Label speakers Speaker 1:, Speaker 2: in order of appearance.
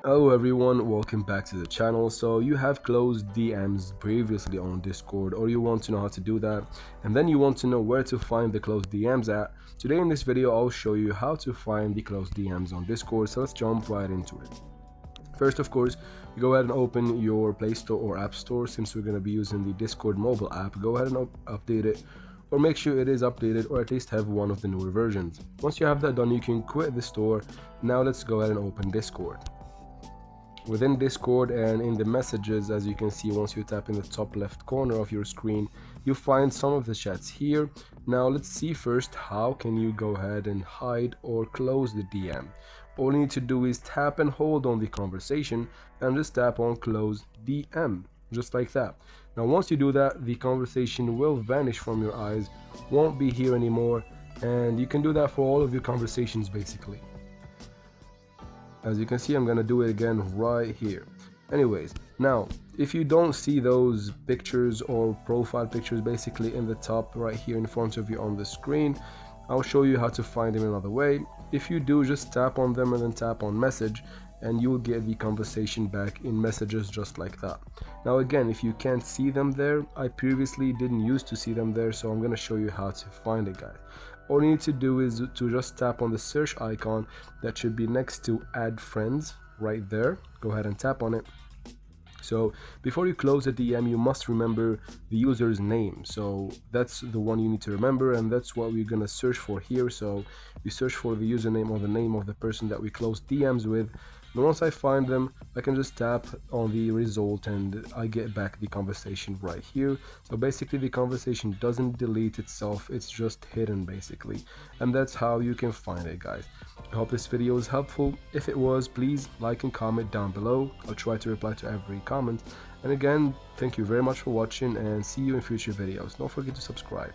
Speaker 1: Hello everyone, welcome back to the channel. So you have closed DMs previously on Discord, or you want to know how to do that, and then you want to know where to find the closed DMs at. Today in this video I'll show you how to find the closed DMs on Discord, so let's jump right into it. First, of course, you go ahead and open your Play Store or App Store. Since we're going to be using the Discord mobile app, go ahead and update it, or make sure it is updated, or at least have one of the newer versions. Once you have that done, you can quit the store. Now let's go ahead and open Discord. Within Discord and in the messages, as you can see, once you tap in the top left corner of your screen, you find some of the chats here. Now let's see first how can you go ahead and hide or close the DM. All you need to do is tap and hold on the conversation and just tap on close DM, just like that. Now once you do that, the conversation will vanish from your eyes, won't be here anymore, and you can do that for all of your conversations basically. As you can see, I'm gonna do it again right here. Anyways, now if you don't see those pictures or profile pictures basically in the top right here in front of you on the screen, I'll show you how to find them another way. If you do, just tap on them and then tap on message, and you will get the conversation back in messages just like that. Now again, if you can't see them there, I previously didn't used to see them there, so I'm gonna show you how to find it, guys. All you need to do is to just tap on the search icon that should be next to add friends right there. Go ahead and tap on it. So before you close the DM, you must remember the user's name. So that's the one you need to remember, and that's what we're gonna search for here. So you search for the username or the name of the person that we close DMs with. And once I find them, I can just tap on the result and I get back the conversation right here. So basically the conversation doesn't delete itself, it's just hidden basically. And that's how you can find it, guys. I hope this video is helpful. If it was, please like and comment down below. I'll try to reply to every comment. And again, thank you very much for watching, and see you in future videos. Don't forget to subscribe.